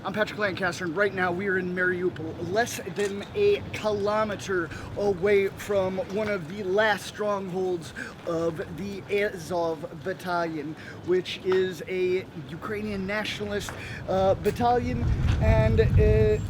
I'm Patrick Lancaster, and right now we are in Mariupol, less than a kilometer away from one of the last strongholds of the Azov Battalion, which is a Ukrainian nationalist battalion, and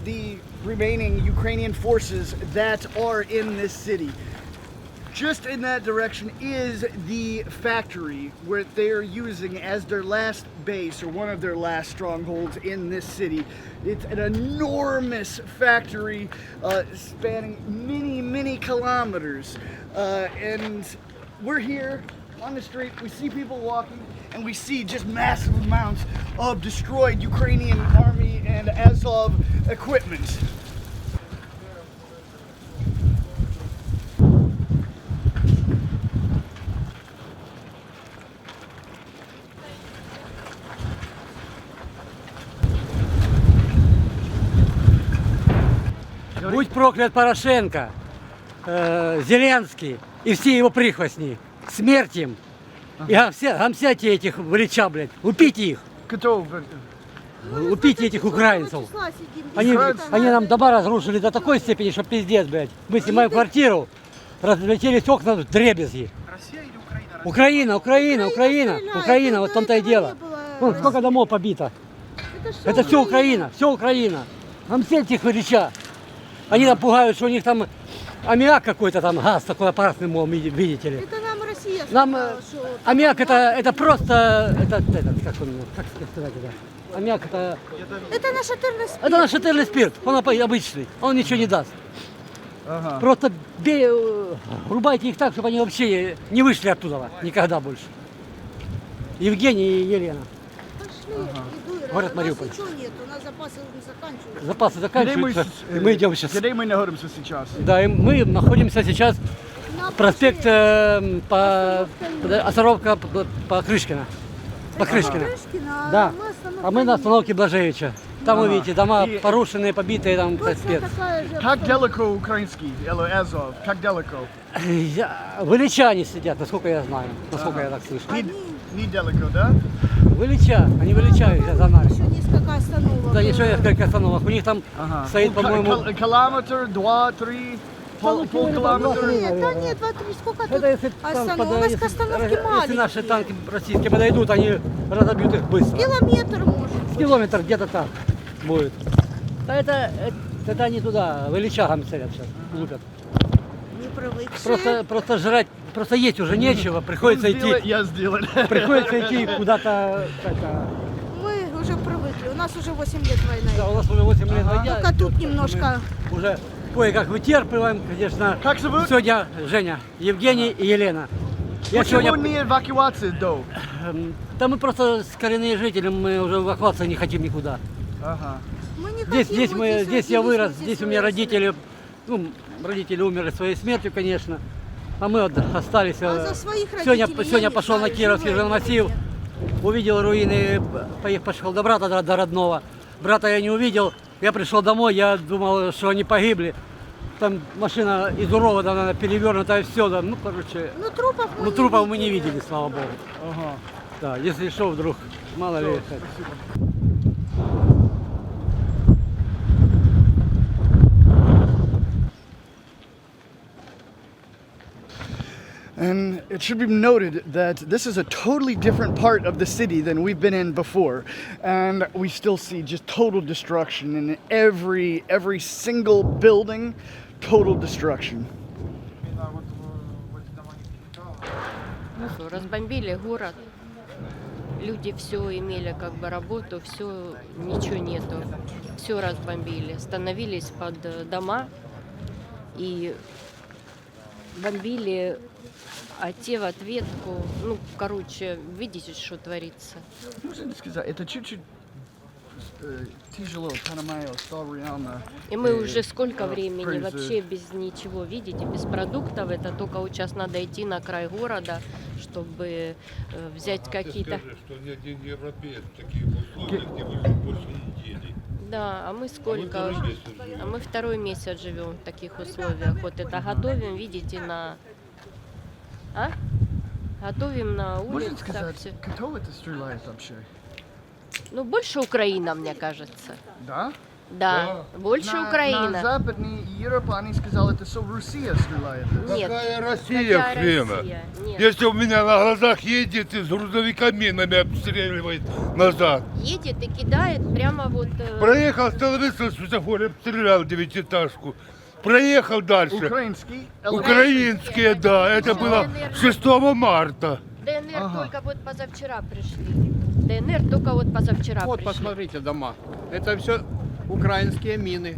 the remaining Ukrainian forces that are in this city. Just in that direction is the factory where they're using as their last base, or one of their last strongholds in this city. It's an enormous factory spanning many kilometers. And we're here on the street, we see people walking, and we see just massive amounts of destroyed Ukrainian army and Azov equipment. Будь проклят Порошенко, Зеленский и все его прихвостни. Смерть им. И гамсяйте этих вылеча, блядь. Убейте их. Убейте этих украинцев. Они нам дома разрушили до такой степени, что пиздец, блядь. Мы снимаем квартиру, разлетелись окна в дребезги. Украина, вот в том-то и дело. Вон, сколько домов побито. Это все Украина, все Украина. Гамсяйте их вылеча. Они нам пугают, что у них там аммиак какой-то, там газ такой опасный, мол, видите ли. Это нам Россия Нам сказала, что... аммиак это просто, как сказать, аммиак это... Это наш этерный спирт. Это наш этерный спирт, он обычный, он ничего не даст. Ага. Просто рубайте их так, чтобы они вообще не вышли оттуда никогда больше. Евгений и Елена. Пошли, иду, Город у Мариуполь. нас ничего нет, у нас запасы заканчиваются. Запасы заканчиваются, и мы идем сейчас. Где мы находимся сейчас? Да, и мы находимся сейчас На проспект площади Остановка по Крышкина. По Крышкина. Крышкина, Да. а А мы на остановке Блажевича. Там вы Ага. видите, дома И- порушенные, побитые, там точно спец. такая же Как далеко украинский, Азов? Как далеко? Вылечане сидят, насколько я знаю, насколько я так слышу. Они Недалеко, да? Вылеча, они вылечают за нами. еще несколько остановок. Да, еще несколько остановок. У них там Ага. стоит, по-моему, Километр, 2-3, полкилометра. Нет, да нет, 2-3, сколько тут это если танк остановок? У нас к остановке если маленькие. наши танки российские подойдут, они разобьют их быстро. Километр может. Километр где-то так будет. Да это они туда, вылечагам целят сейчас, лупят. Не привыкшие. Просто жрать, просто есть уже нечего, приходится идти. Я сделал. Приходится идти куда-то. Мы уже привыкли, у нас уже 8 лет войны. Да, у нас уже 8 лет война. Только тут идет, немножко. мы уже кое-как вытерпываем, конечно. Как зовут? Сегодня Женя, Евгений и Елена. Я Почему сегодня... не эвакуация до? Да мы просто с коренные жители, мы уже эвакуации не хотим никуда. Ага. Мы не Здесь хотим, мы здесь я родились, вырос, мы здесь у меня выросли. родители, ну, родители умерли своей смертью, конечно. А мы вот остались. А за своих родителей я Сегодня не пошел знаю, на Кировский живы они жилмассив, или нет. увидел руины, пошел до брата, до родного. Брата я не увидел, я пришел домой, я думал, что они погибли. Там машина изуродована, она перевернутая, все, да, ну, короче, трупов мы не видели, слава богу. Ага. Да, если что, вдруг, мало ли. And it should be noted that this is a totally different part of the city than we've been in before. And we still see just total destruction in every single building, total destruction. Ну что, разбомбили город, люди все имели как бы работу, все, ничего нету, все разбомбили, становились под дома и бомбили, а те в ответку, ну, короче, видите, что творится. Можно сказать, это чуть-чуть тяжело, понимаю, стало реально. И мы уже сколько времени crazy. вообще без ничего, видите, без продуктов, это только вот сейчас надо идти на край города, чтобы взять какие-то... Скажи, что ни один европеец в таких условиях не выжил больше недели. Да, а мы сколько? А мы второй месяц живем. А мы второй месяц живем в таких условиях. Вот это готовим, видите, на... А? Готовим на Можно улицах. сказать, Все. кто это стреляет вообще? Ну, больше Украина, мне кажется. Да? Да, больше На Украина. Западній Європі вони сказали, це Росія стріляє. Нет. Какая Россия, Какая хрена? Россия? Нет. Если у меня на глазах едет и с грузовиками нами обстреливает назад. Едет и кидает прямо вот... Проехал, остановился на светофоре, обстрелял девятиэтажку. Проехал дальше. Український. Украинские, да, это было 6 марта. ДНР Ага. только вот позавчера пришли. ДНР только вот позавчера Вот пришли. посмотрите дома. Это все украинские мины.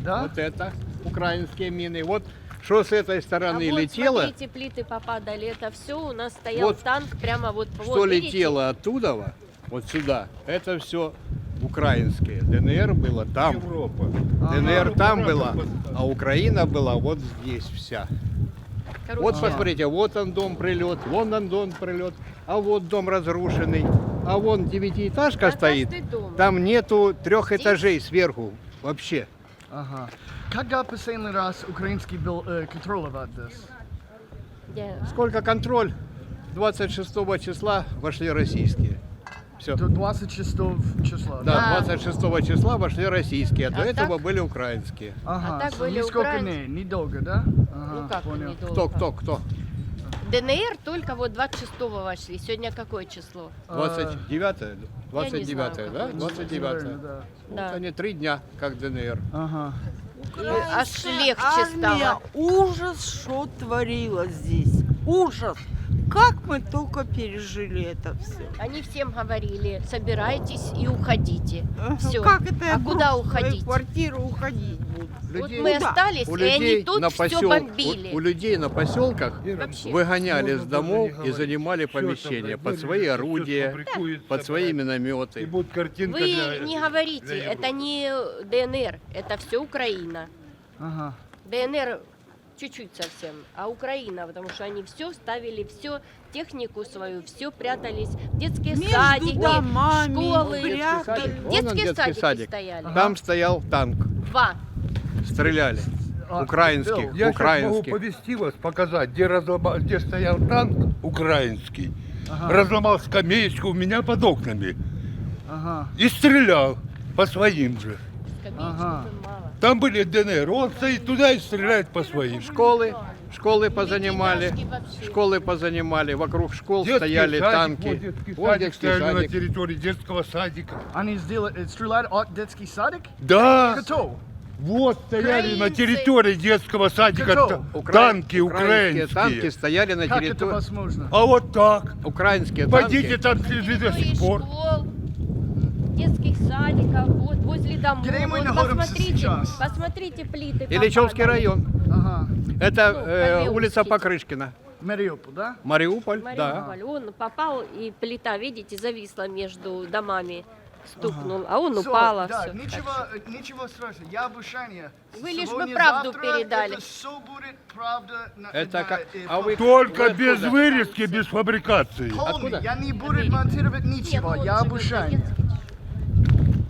Да? Вот это украинские мины. Вот что с этой А стороны вот летело, смотрите, плиты попадали, это все у нас стоял Вот танк прямо вот... что вот, видите? летело оттуда, вот сюда, это все украинские. ДНР было там, Европа. ДНР там была, а Украина была вот здесь вся. Короче, Вот посмотрите, вот он дом прилет, вон он дом прилет, а вот дом разрушенный, а вон девятиэтажка а стоит. каждый дом. Там нету 3 этажей сверху вообще. Ага. Когда последний раз український контролював це? Я- Сколько контроль? 26 числа вошли российские. Все. До 26 числа. Да, А. 26 числа вошли российские, а до А этого так? были украинские. Ага. А так были Нисколько украинские. недолго, да? Ага, Ну как понял. недолго? Кто? ДНР только вот 26-го вошли. Сегодня какое число? 29-е? 29-е, знаю, да? какое. 29-е. Да. Вот Да. они 3 дня, как ДНР. Ага. И аж легче Армия, стало. ужас, что творилось здесь. Ужас. Как мы только пережили это все. Они всем говорили, собирайтесь и уходите. Все. Как это я А брошу куда свою уходить? квартиру уходить буду? Вот Людей- мы Куда? остались, У и они людей, тут на все посел- бомбили. у людей на поселках Вообще. выгоняли с Можно домов даже не и говорить. занимали Всё там, помещения блядь, под свои вырежется, всё орудия, сфабрикуется, под свои блядь. И минометы. будет картинка Вы для- не для говорите, Европы. это не ДНР, это все Украина. Ага. ДНР чуть-чуть совсем, а Украина, потому что они все ставили, все технику свою, все прятались, детские Между садики, домами школы, Детский садик. Вон он, детские детский садики садик. стояли. Там стоял танк, 2. стреляли. А, Украинских, Билл, Я сейчас могу украинских. повести вас, показать, где стоял танк украинский, Ага. разломал скамеечку у меня под окнами Ага. и стрелял по своим же. Скамеечку Ага. мало. Там были ДНР, он стоит туда и стреляет по своим. Школы позанимали, Девятиэтажки вообще. школы позанимали, вокруг школ Детский стояли садик, танки. вот детский Вот садик детский стояли на садик. территории детского садика. Они стреляли от детский садик? Да, Кто? вот стояли на Украинцы. территории детского садика Какого? танки Украинские украинские. танки стояли на Как это территории. возможно? А вот так. Украинские Пойдите танки. там На следы до территории сих пор. школ, детских садиков, вот возле домов. Где мы Вот находимся посмотрите, сейчас? посмотрите плиты. Ильичевский попадали. район. Ага. Это Калеевский. улица Покрышкина. Мариуполь, да? Мариуполь, да. Мариуполь. Он попал, и плита, видите, зависла между домами, стукнул, а он Всё, упала. да, всё. ничего страшного. Я обещание. Вы лишь бы Сегодня, правду завтра передали. Это все будет правда. Это как- а вы- Только Вы без откуда? вырезки, без фабрикации. Помни, Откуда? я не буду монтировать Нет, ничего. вот Я же вы обещание. детский.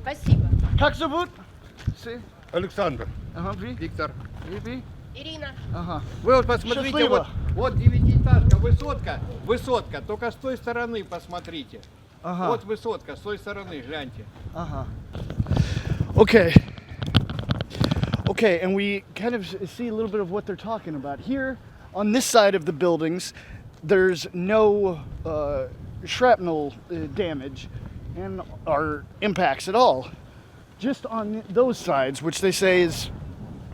Спасибо. Как зовут? Си? Александр. Ага, Ви? Виктор. Ви? Ирина. Ага. Вы вот посмотрите, Счастливо. вот девятиэтажка, высотка, только с той стороны посмотрите. Ага. Вот высотка, с той стороны, гляньте. Uh-huh. Okay. Okay, and we kind of see a little bit of what they're talking about. Here, on this side of the buildings, there's no shrapnel damage and or impacts at all. Just on those sides, which they say is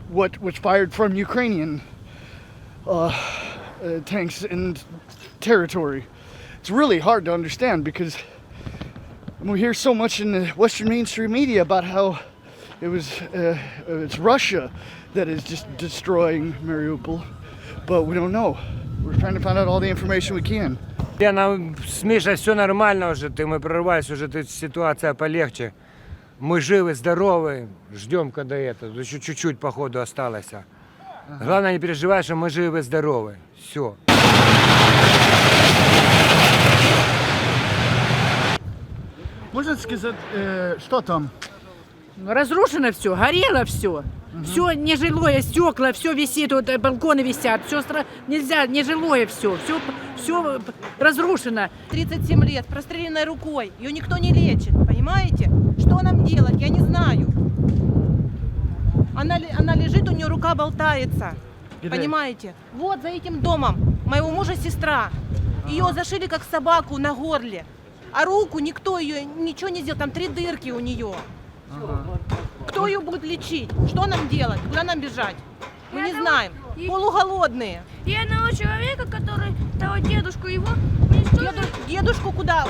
what was fired from Ukrainian tanks and territory. It's really hard to understand because we hear so much in the Western mainstream media about how it's Russia that is just destroying Mariupol, but we don't know. We're trying to find out all the information we can. Нам с Мишей все нормально уже, мы прорвались, уже тут ситуация полегче. Мы живы, здоровы, ждем, когда это, еще чуть-чуть по ходу осталось. Главное, не переживай, что мы живы, здоровы. Все. Можно сказать, что там? Разрушено все, горело все. Все нежилое, стекла, все висит, вот балконы висят, все нельзя, нежилое все разрушено. 37 лет, простреленной рукой. Ее никто не лечит, понимаете? понимаете? Что нам делать, я не знаю. Она лежит, у нее рука болтается, понимаете? Вот за этим домом моего мужа сестра. Ее зашили как собаку на горле. А руку никто ее, ничего не сделал, там 3 дырки у нее. Кто ее будет лечить? Что нам делать? Куда нам бежать? Мы не знаем. Полуголодные. И одного человека, который, того дедушку, его уничтожили. Дедушку куда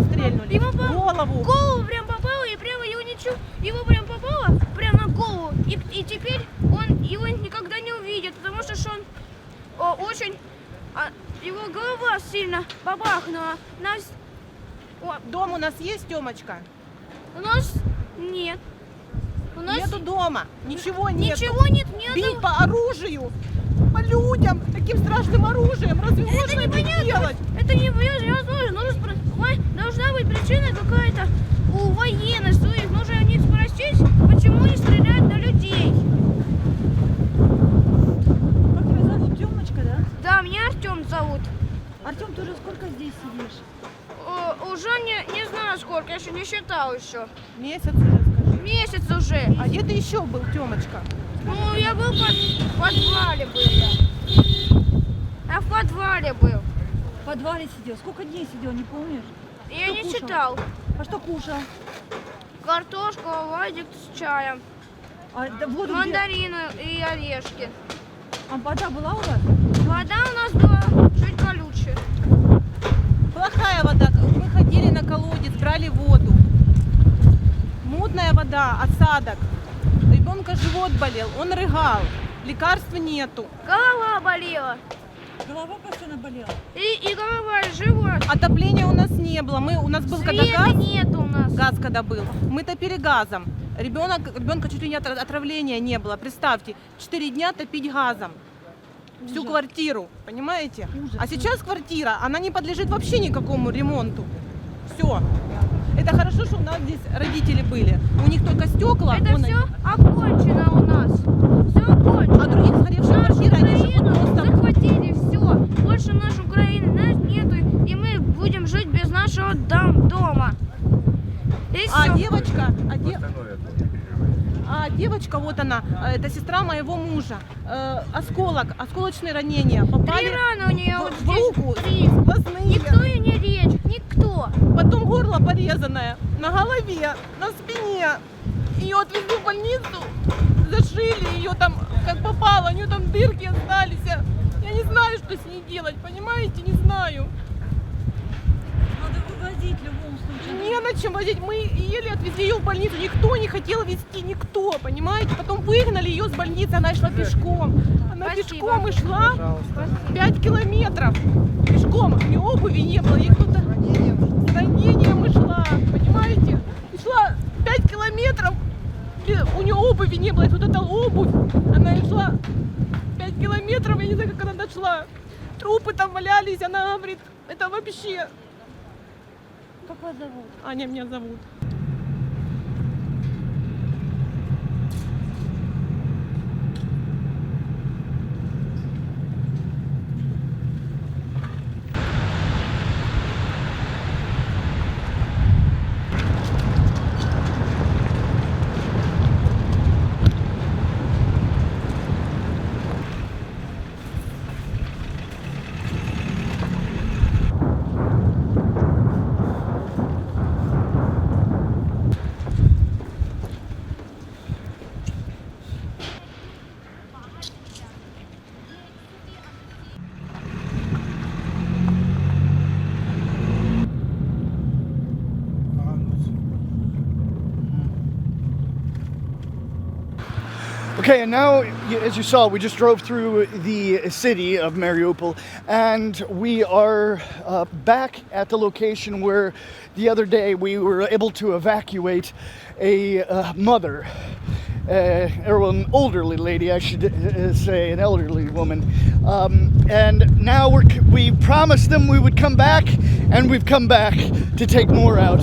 стрельнули? Ему в голову. В голову прям попало, и прямо его прям попало, прям на голову. И теперь он его никогда не увидит, потому что он очень... его голова сильно бабахнула. Дом у нас есть, Тёмочка? У нас нет. У нас Нету дома, ничего нет. ничего нет. Бить по оружию, по людям, таким страшным оружием. Разве можно это делать? Это невозможно. Должна быть причина какая-то у военных своих. Нужно у них спросить, почему они стреляют на людей. Как тебя зовут? Тёмочка, да? Да, меня Артем зовут. Артем, ты уже сколько здесь сидишь? Уже не знаю сколько, я еще не считал еще. Месяц уже, скажи. Месяц уже. А где ты еще был, Тёмочка? Ну, я был в подвале был я. Я в подвале был. В подвале сидел. Сколько дней сидел, не помнишь? Я Что не кушал? считал. А что кушал? Картошку, оладик с чаем, Да, воду где? мандарины и орешки. А вода была у вас? Вода у нас была чуть колючая. Плохая вода. Мы ходили на колодец, брали воду. Мутная вода, осадок. Ребенка живот болел, он рыгал. Лекарств нету. Голова болела. Голова постоянно болела. И голова, и живот. Отопления у нас не было. У нас был когда Света газ. нет у нас. Газ когда был. Мы топили газом. Ребенка чуть ли не отравления не было. Представьте, 4 дня топить газом. Всю квартиру, понимаете? А сейчас квартира, она не подлежит вообще никакому ремонту. Все. Это хорошо, что у нас здесь родители были. У них только стекла. Это все окончено у нас. Все окончено. А других сгоревших квартир, они живут Украину просто... захватили все. Больше нашей Украины нас нету, и мы будем жить без нашего дома. И все. Девочка, вот она, это сестра моего мужа. Осколочные ранения. Попали 3 раны у нее вот в здесь. руку, 3. сквозные. Никто ее не лечит, никто. Потом горло порезанное, на голове, на спине. Ее отвезли в больницу, зашили ее там, как попало, у нее там дырки остались. Я не знаю, что с ней делать, понимаете, не знаю. Надо вывозить в любом случае. Не на чем возить, мы еле отвезли ее в больницу, никто не хотел везти, никто, понимаете. Потом выгнали ее с больницы, она шла пешком. Она Спасибо. пешком и шла 5 километров. Пешком, у нее обуви не было, ей кто-то... С ранением и шла, понимаете. И шла 5 километров, у нее обуви не было, ей кто-то дал обувь. Она и шла 5 километров, я не знаю, как она дошла. Трупы там валялись, она говорит, это вообще... Как вас зовут? Аня меня зовут. Okay, and now, as you saw, we just drove through the city of Mariupol, and we are back at the location where the other day we were able to evacuate a mother, or an elderly lady, I should say, an elderly woman. And now we promised them we would come back, and we've come back to take more out.